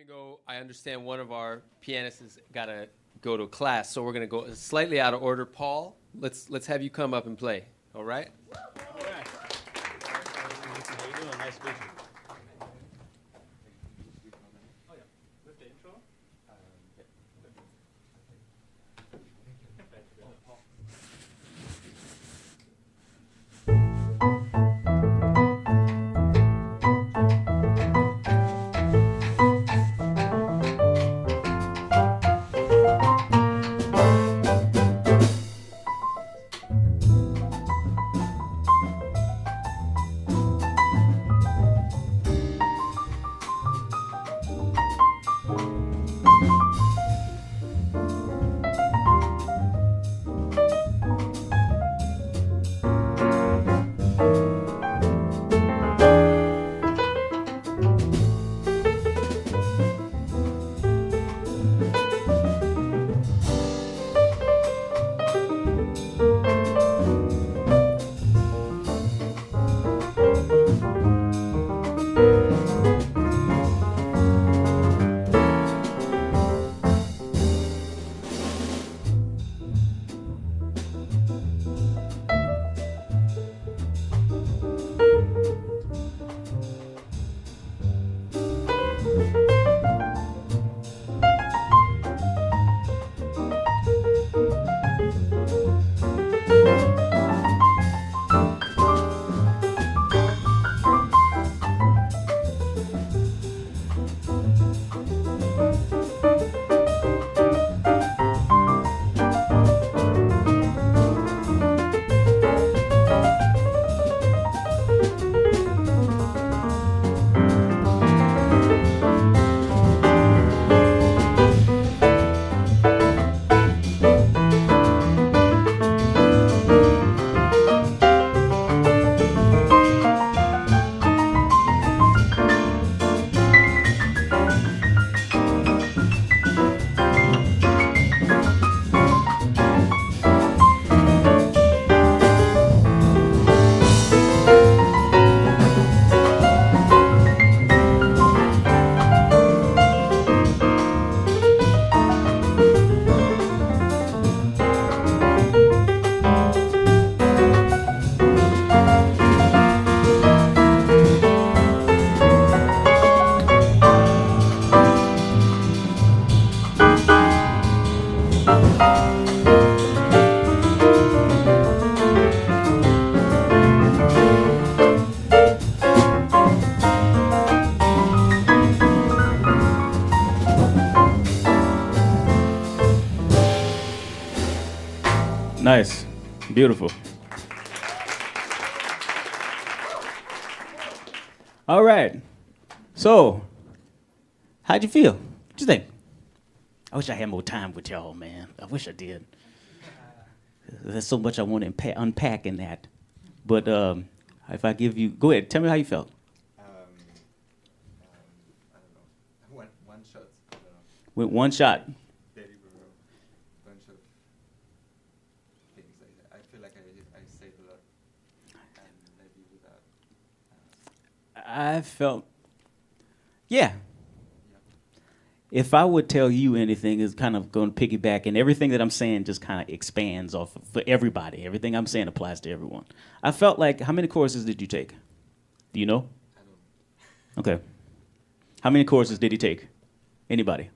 to go. I understand one of our pianists has got to go to class, so we're going to go slightly out of order. Paul, let's have you come up and play. All right? All right. How you doing? Nice to meet you. Oh yeah. With the intro? Nice. Beautiful. All right. So, how'd you feel? What'd you think? I wish I had more time with y'all, man. I wish I did. There's so much I want to unpack in that. But if I give you, go ahead, tell me how you felt. I don't know. One shot. I don't know. With one shot. Very bunch of things like that. I feel like I saved a lot, and maybe without. I felt, yeah. If I would tell you anything, is kind of going to piggyback, and everything that I'm saying just kind of expands off of, for everybody. Everything I'm saying applies to everyone. I felt like, how many courses did you take? Do you know? I don't. Okay. How many courses did he take? Anybody?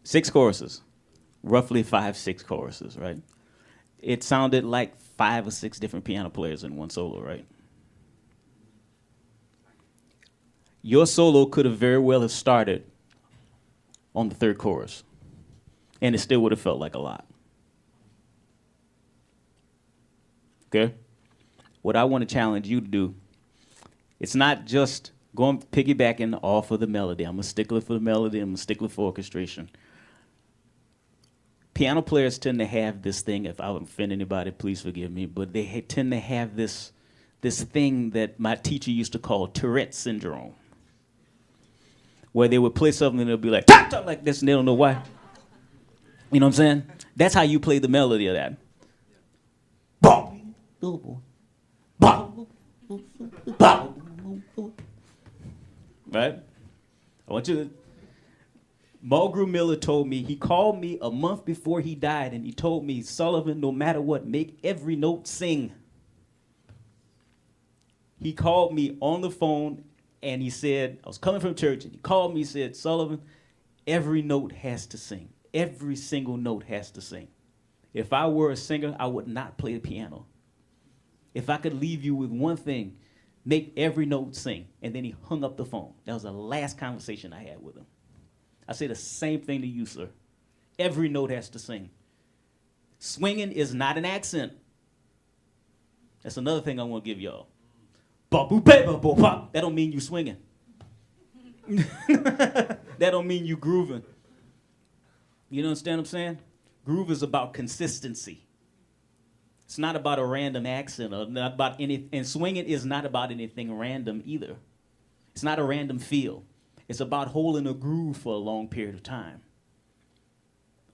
6 courses. Roughly 6 courses, right? It sounded like 5 or 6 different piano players in one solo, right? Your solo could have very well have started on the 3rd chorus, and it still would have felt like a lot. Okay? What I want to challenge you to do, it's not just going piggybacking off of the melody. I'm a stickler for the melody. I'm a stickler for orchestration. Piano players tend to have this thing, if I would offend anybody, please forgive me, but they tend to have this thing that my teacher used to call Tourette syndrome, where they would play something and they'll be like, tap, tap, like this, and they don't know why. You know what I'm saying? That's how you play the melody of that. Right? I want you to. Mulgrew Miller told me, he called me a month before he died, and he told me, Sullivan, no matter what, make every note sing. He called me on the phone, and he said, I was coming from church, and he called me, he said, Sullivan, every note has to sing. Every single note has to sing. If I were a singer, I would not play the piano. If I could leave you with one thing, make every note sing. And then he hung up the phone. That was the last conversation I had with him. I say the same thing to you, sir. Every note has to sing. Swinging is not an accent. That's another thing I want to give y'all. That don't mean you swinging. That don't mean you grooving. You understand what I'm saying? Groove is about consistency. It's not about a random accent or not about any, and swinging is not about anything random either. It's not a random feel. It's about holding a groove for a long period of time.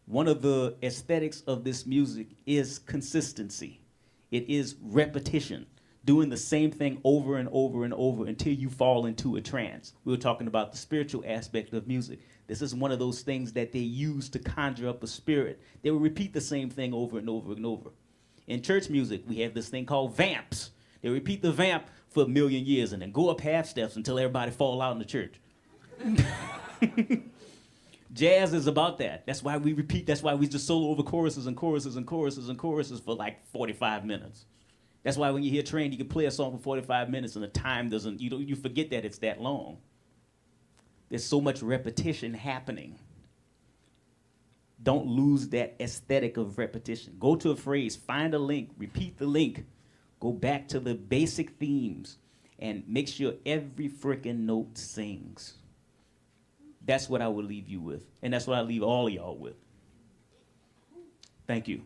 One of the aesthetics of this music is consistency. It is repetition, doing the same thing over and over and over until you fall into a trance. We were talking about the spiritual aspect of music. This is one of those things that they use to conjure up a spirit. They will repeat the same thing over and over and over. In church music, we have this thing called vamps. They repeat the vamp for 1,000,000 years and then go up half steps until everybody fall out in the church. Jazz is about that. That's why we repeat. That's why we just solo over choruses and choruses and choruses and choruses for like 45 minutes. That's why when you hear Train, you can play a song for 45 minutes and the time doesn't, you forget that it's that long. There's so much repetition happening. Don't lose that aesthetic of repetition. Go to a phrase, find a link, repeat the link, go back to the basic themes, and make sure every freaking note sings. That's what I would leave you with. And that's what I leave all of y'all with. Thank you.